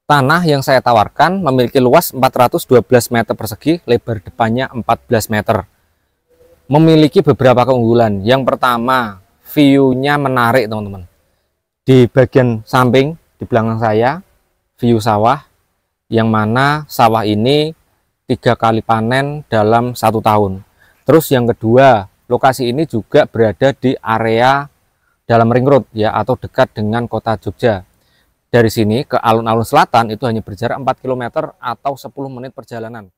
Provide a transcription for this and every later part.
Tanah yang saya tawarkan memiliki luas 412 meter persegi, lebar depannya 14 meter. Memiliki beberapa keunggulan. Yang pertama, view-nya menarik, teman-teman. Di bagian samping, di belakang saya, view sawah, yang mana sawah ini 3 kali panen dalam 1 tahun. Terus yang kedua, lokasi ini juga berada di area dalam ring road ya, atau dekat dengan kota Jogja. Dari sini ke alun-alun selatan itu hanya berjarak 4 km atau 10 menit perjalanan.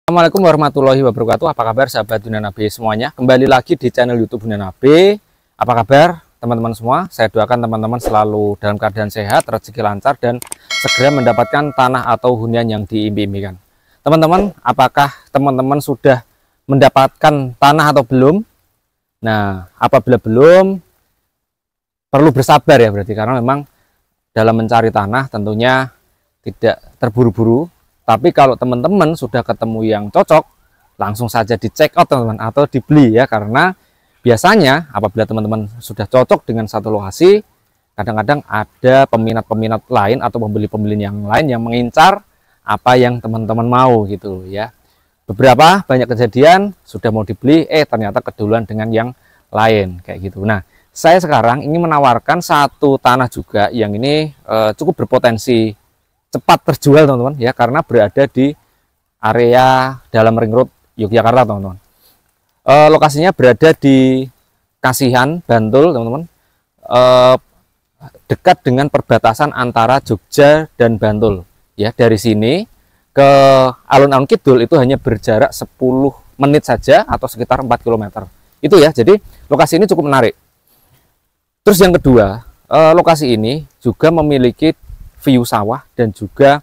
Assalamualaikum warahmatullahi wabarakatuh. Apa kabar sahabat Bunda Nabi semuanya? Kembali lagi di channel YouTube Bunda Nabi. Apa kabar teman-teman semua? Saya doakan teman-teman selalu dalam keadaan sehat, rezeki lancar, dan segera mendapatkan tanah atau hunian yang diimpi-impikan. Teman-teman, apakah teman-teman sudah mendapatkan tanah atau belum? Nah, apabila belum, perlu bersabar ya berarti, karena memang dalam mencari tanah tentunya tidak terburu-buru. Tapi kalau teman-teman sudah ketemu yang cocok, langsung saja di check out teman-teman, atau dibeli ya, karena biasanya apabila teman-teman sudah cocok dengan satu lokasi, kadang-kadang ada peminat-peminat lain atau pembeli-pembeli yang lain yang mengincar apa yang teman-teman mau gitu ya. Beberapa banyak kejadian sudah mau dibeli, ternyata keduluan dengan yang lain kayak gitu. Nah, saya sekarang ingin menawarkan satu tanah juga yang ini cukup berpotensi cepat terjual teman-teman ya, karena berada di area dalam ring road Yogyakarta teman-teman. Lokasinya berada di Kasihan, Bantul teman-teman, dekat dengan perbatasan antara Jogja dan Bantul ya. Dari sini ke alun-alun kidul itu hanya berjarak 10 menit saja atau sekitar 4 km itu ya. Jadi lokasi ini cukup menarik. Terus yang kedua, lokasi ini juga memiliki view sawah dan juga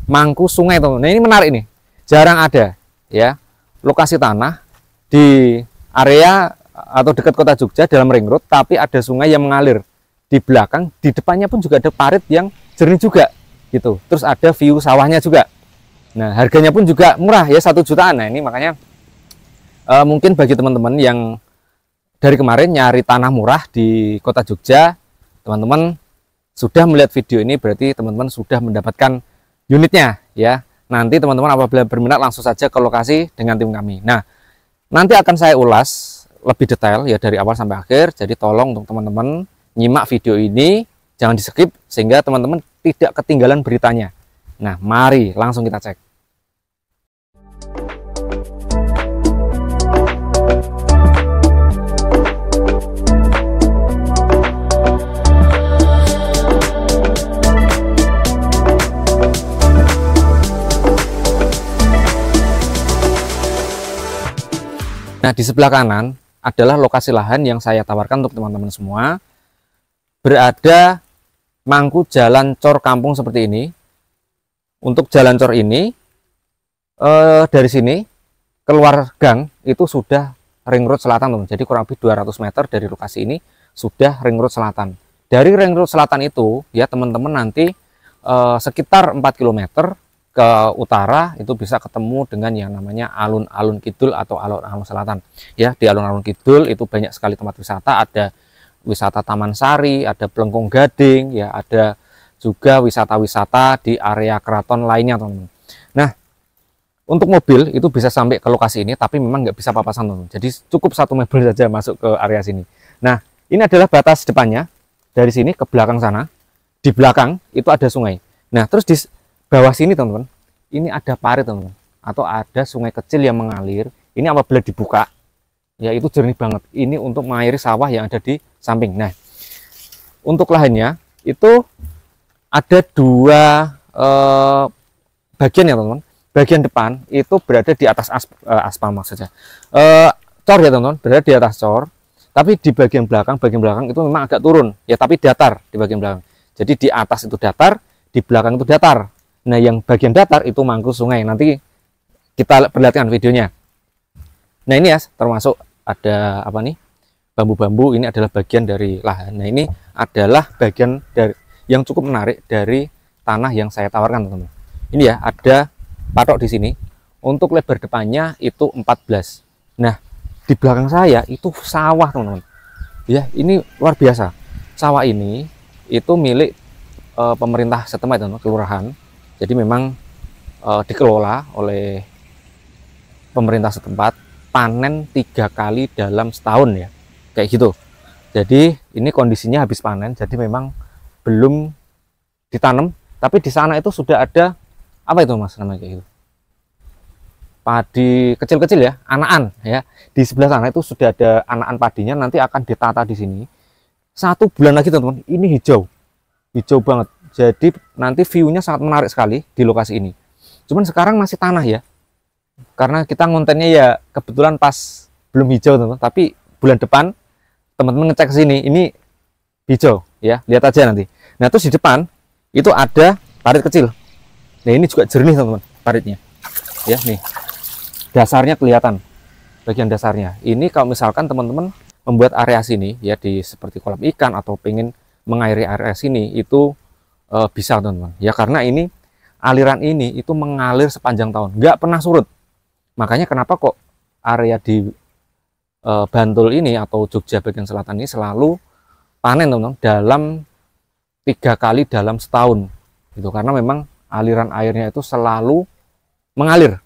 mangku sungai teman-teman. Nah, ini menarik nih, jarang ada ya lokasi tanah di area atau dekat kota Jogja dalam ring road tapi ada sungai yang mengalir di belakang, di depannya pun juga ada parit yang jernih juga gitu. Terus ada view sawahnya juga. Nah, harganya pun juga murah ya, 1 jutaan. Nah, ini makanya mungkin bagi teman-teman yang dari kemarin nyari tanah murah di kota Jogja, teman-teman sudah melihat video ini, berarti teman-teman sudah mendapatkan unitnya ya. Nanti teman-teman apabila berminat langsung saja ke lokasi dengan tim kami. Nah, nanti akan saya ulas lebih detail ya dari awal sampai akhir. Jadi tolong untuk teman-teman nyimak video ini, jangan di skip sehingga teman-teman tidak ketinggalan beritanya. Nah, mari langsung kita cek. Nah, di sebelah kanan adalah lokasi lahan yang saya tawarkan untuk teman-teman semua. Berada mangku jalan cor kampung seperti ini. Untuk jalan cor ini, dari sini keluar gang itu sudah ring road selatan, teman. Jadi kurang lebih 200 meter dari lokasi ini sudah ring road selatan. Dari ring road selatan itu ya teman-teman nanti sekitar 4 km ke utara itu bisa ketemu dengan yang namanya alun-alun kidul atau alun-alun selatan ya. Di alun-alun kidul itu banyak sekali tempat wisata, ada wisata Taman Sari, ada Plengkung Gading ya, ada juga wisata-wisata di area keraton lainnya teman-teman. Nah, untuk mobil itu bisa sampai ke lokasi ini, tapi memang nggak bisa papasan teman-teman. Jadi cukup satu mobil saja masuk ke area sini. Nah, ini adalah batas depannya. Dari sini ke belakang sana, di belakang itu ada sungai. Nah, terus di bawah sini teman-teman, ini ada parit teman-teman, atau ada sungai kecil yang mengalir. Ini apabila dibuka ya itu jernih banget. Ini untuk mengairi sawah yang ada di samping. Nah, untuk lahannya itu ada dua bagian ya teman-teman. Bagian depan itu berada di atas aspal maksudnya. Cor ya teman-teman, berada di atas cor. Tapi di bagian belakang itu memang agak turun ya, tapi datar di bagian belakang. Jadi di atas itu datar, di belakang itu datar. Nah, yang bagian datar itu mangku sungai. Nanti kita perlihatkan videonya. Nah, ini ya termasuk ada apa nih? Bambu-bambu. Ini adalah bagian dari lahan. Nah, ini adalah bagian dari yang cukup menarik dari tanah yang saya tawarkan, teman-teman. Ini ya, ada patok di sini. Untuk lebar depannya itu 14. Nah, di belakang saya itu sawah, teman-teman. Ya, ini luar biasa. Sawah ini itu milik pemerintah setempat, teman-teman, kelurahan. Jadi memang dikelola oleh pemerintah setempat, panen 3 kali dalam setahun ya, kayak gitu. Jadi ini kondisinya habis panen, jadi memang belum ditanam, tapi di sana itu sudah ada apa itu mas namanya kayak gitu, padi kecil-kecil ya, anakan ya. Di sebelah sana itu sudah ada anakan padinya, nanti akan ditata di sini. 1 bulan lagi teman-teman, ini hijau banget. Jadi nanti view-nya sangat menarik sekali di lokasi ini. Cuman sekarang masih tanah ya, karena kita ngontennya ya kebetulan pas belum hijau teman-teman. Tapi bulan depan teman-teman ngecek ke sini, ini hijau ya, lihat aja nanti. Nah, terus di depan itu ada parit kecil. Nah, ini juga jernih teman-teman paritnya ya, nih dasarnya kelihatan, bagian dasarnya. Ini kalau misalkan teman-teman membuat area sini ya, di seperti kolam ikan atau pengen mengairi area sini, itu bisa teman-teman ya, karena ini aliran ini itu mengalir sepanjang tahun, nggak pernah surut. Makanya kenapa kok area di Bantul ini atau Jogja bagian selatan ini selalu panen teman-teman dalam 3 kali dalam setahun itu, karena memang aliran airnya itu selalu mengalir.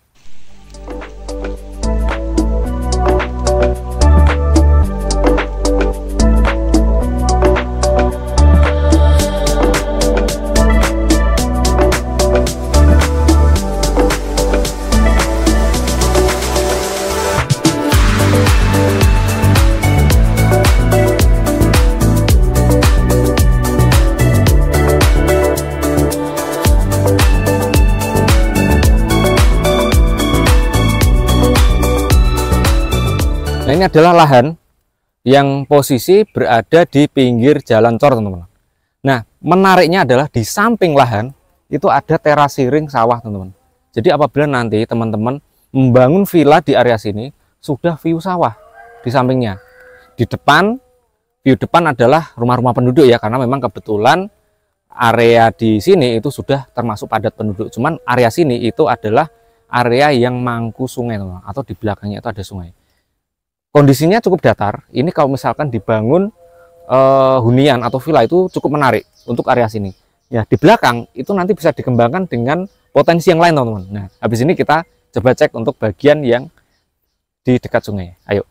Nah, ini adalah lahan yang posisi berada di pinggir jalan cor, teman-teman. Nah, menariknya adalah di samping lahan itu ada terasiring sawah, teman-teman. Jadi apabila nanti teman-teman membangun villa di area sini, sudah view sawah di sampingnya. Di depan, view depan adalah rumah-rumah penduduk ya, karena memang kebetulan area di sini itu sudah termasuk padat penduduk. Cuman area sini itu adalah area yang mangku sungai, teman-teman, atau di belakangnya itu ada sungai. Kondisinya cukup datar. Ini kalau misalkan dibangun hunian atau villa itu cukup menarik untuk area sini. Ya, di belakang itu nanti bisa dikembangkan dengan potensi yang lain, teman-teman. Nah, habis ini kita coba cek untuk bagian yang di dekat sungai. Ayo.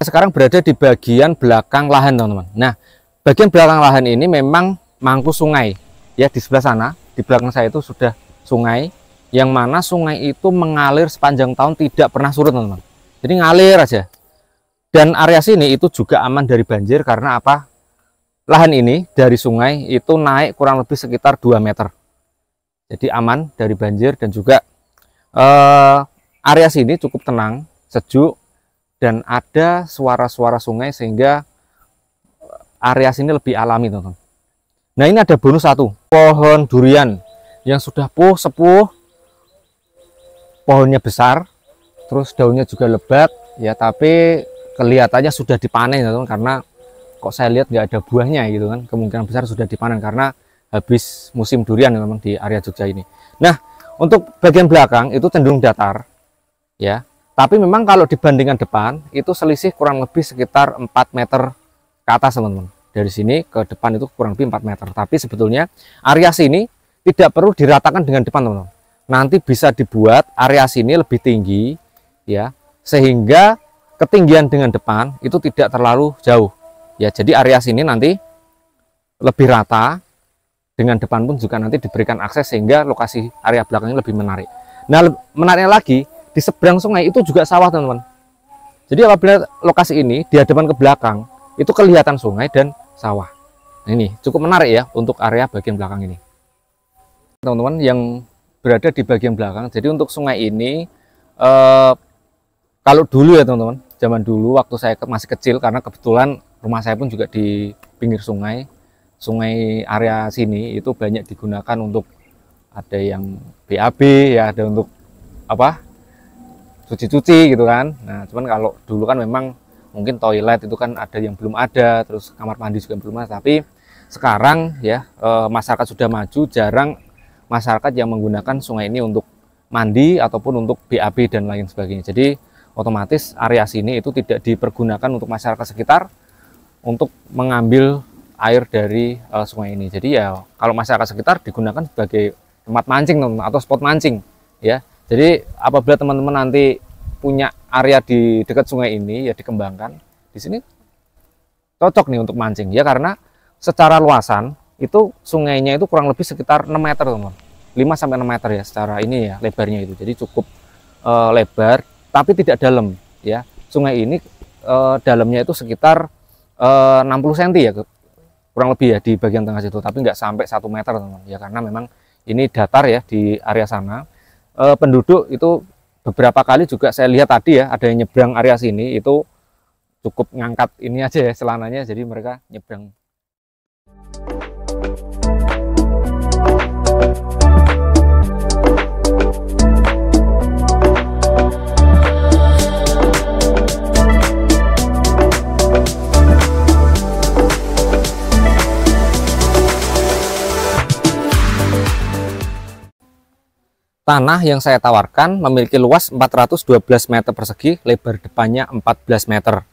Sekarang berada di bagian belakang lahan, teman-teman. Nah, bagian belakang lahan ini memang mangku sungai ya. Di sebelah sana, di belakang saya itu sudah sungai, yang mana sungai itu mengalir sepanjang tahun, tidak pernah surut, teman-teman. Jadi ngalir aja. Dan area sini itu juga aman dari banjir, karena apa? Lahan ini dari sungai itu naik kurang lebih sekitar 2 meter. Jadi aman dari banjir, dan juga area sini cukup tenang, sejuk, dan ada suara-suara sungai, sehingga area sini lebih alami, teman-teman. Nah, ini ada bonus satu, pohon durian yang sudah sepuh, pohonnya besar, terus daunnya juga lebat ya, tapi kelihatannya sudah dipanen, teman-teman, karena kok saya lihat nggak ada buahnya gitu kan. Kemungkinan besar sudah dipanen karena habis musim durian, teman-teman, di area Jogja ini. Nah, untuk bagian belakang itu cenderung datar ya. Tapi memang kalau dibandingkan depan itu selisih kurang lebih sekitar 4 meter ke atas teman-teman. Dari sini ke depan itu kurang lebih 4 meter. Tapi sebetulnya area sini tidak perlu diratakan dengan depan teman-teman. Nanti bisa dibuat area sini lebih tinggi ya, sehingga ketinggian dengan depan itu tidak terlalu jauh ya. Jadi area sini nanti lebih rata, dengan depan pun juga nanti diberikan akses sehingga lokasi area belakangnya lebih menarik. Nah, menariknya lagi di seberang sungai itu juga sawah teman-teman. Jadi apabila lokasi ini di hadapan ke belakang itu kelihatan sungai dan sawah. Nah, ini cukup menarik ya untuk area bagian belakang ini teman-teman yang berada di bagian belakang. Jadi untuk sungai ini kalau dulu ya teman-teman, zaman dulu waktu saya masih kecil, karena kebetulan rumah saya pun juga di pinggir sungai area sini itu banyak digunakan untuk ada yang BAB ya, ada untuk apa, cuci-cuci gitu kan. Nah cuman kalau dulu kan memang mungkin toilet itu kan ada yang belum ada, terus kamar mandi juga belum ada. Tapi sekarang ya masyarakat sudah maju, jarang masyarakat yang menggunakan sungai ini untuk mandi ataupun untuk BAB dan lain sebagainya. Jadi otomatis area sini itu tidak dipergunakan untuk masyarakat sekitar untuk mengambil air dari sungai ini. Jadi ya kalau masyarakat sekitar digunakan sebagai tempat mancing teman-teman, atau spot mancing ya. Jadi apabila teman-teman nanti punya area di dekat sungai ini ya dikembangkan, di sini cocok nih untuk mancing ya, karena secara luasan itu sungainya itu kurang lebih sekitar 6 meter teman-teman, 5-6 meter ya secara ini ya lebarnya itu. Jadi cukup lebar tapi tidak dalam ya. Sungai ini dalamnya itu sekitar 60 cm ya kurang lebih ya di bagian tengah situ, tapi nggak sampai 1 meter teman-teman ya, karena memang ini datar ya di area sana. Penduduk itu beberapa kali juga saya lihat tadi ya ada yang nyebrang area sini, itu cukup ngangkat ini aja ya celananya, jadi mereka nyebrang. Tanah yang saya tawarkan memiliki luas 412 meter persegi, lebar depannya 14 meter.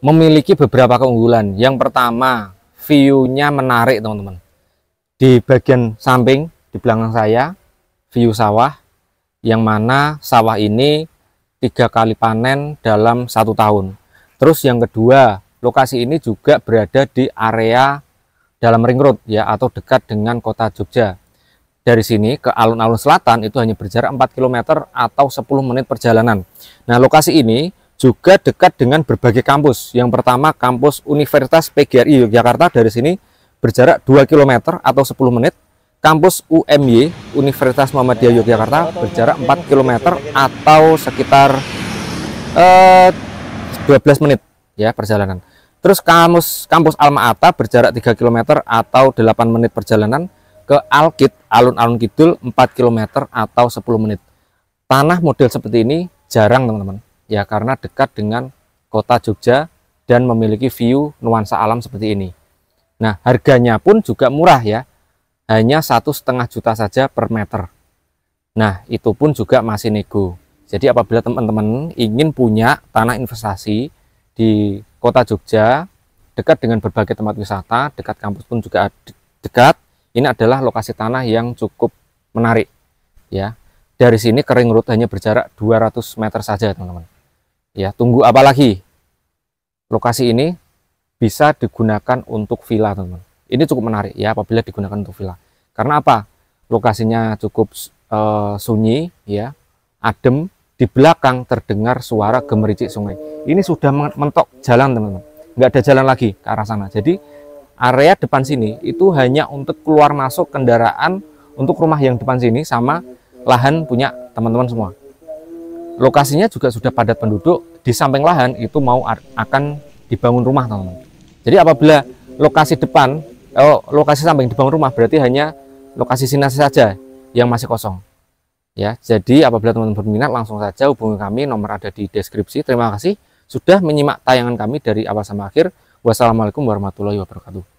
Memiliki beberapa keunggulan. Yang pertama, view-nya menarik teman-teman. Di bagian samping, di belakang saya, view sawah, yang mana sawah ini 3 kali panen dalam 1 tahun. Terus yang kedua, lokasi ini juga berada di area dalam ring road ya, atau dekat dengan kota Jogja. Dari sini ke alun-alun selatan itu hanya berjarak 4 km atau 10 menit perjalanan. Nah, lokasi ini juga dekat dengan berbagai kampus. Yang pertama, kampus Universitas PGRI Yogyakarta, dari sini berjarak 2 km atau 10 menit. Kampus UMY, Universitas Muhammadiyah Yogyakarta, berjarak 4 km atau sekitar 12 menit ya perjalanan. Terus kampus Alma-Ata berjarak 3 km atau 8 menit perjalanan. Ke Alkit, alun-alun kidul, 4 km atau 10 menit. Tanah model seperti ini jarang teman-teman ya, karena dekat dengan kota Jogja dan memiliki view nuansa alam seperti ini. Nah, harganya pun juga murah ya, hanya 1,5 juta saja per meter. Nah, itu pun juga masih nego. Jadi apabila teman-teman ingin punya tanah investasi di kota Jogja, dekat dengan berbagai tempat wisata, dekat kampus pun juga dekat, ini adalah lokasi tanah yang cukup menarik ya. Dari sini ke ring road hanya berjarak 200 meter saja teman-teman ya. Tunggu apa lagi? Lokasi ini bisa digunakan untuk villa teman-teman. Ini cukup menarik ya apabila digunakan untuk villa. Karena apa? Lokasinya cukup sunyi ya, adem. Di belakang terdengar suara gemericik sungai. Ini sudah mentok jalan teman-teman, nggak ada jalan lagi ke arah sana. Jadi area depan sini itu hanya untuk keluar masuk kendaraan untuk rumah yang depan sini sama lahan punya teman-teman semua. Lokasinya juga sudah padat penduduk. Di samping lahan itu mau akan dibangun rumah teman-teman. Jadi apabila lokasi depan, lokasi samping dibangun rumah, berarti hanya lokasi sini saja yang masih kosong. Ya, jadi apabila teman-teman berminat langsung saja hubungi kami, nomor ada di deskripsi. Terima kasih sudah menyimak tayangan kami dari awal sampai akhir. Wassalamualaikum warahmatullahi wabarakatuh.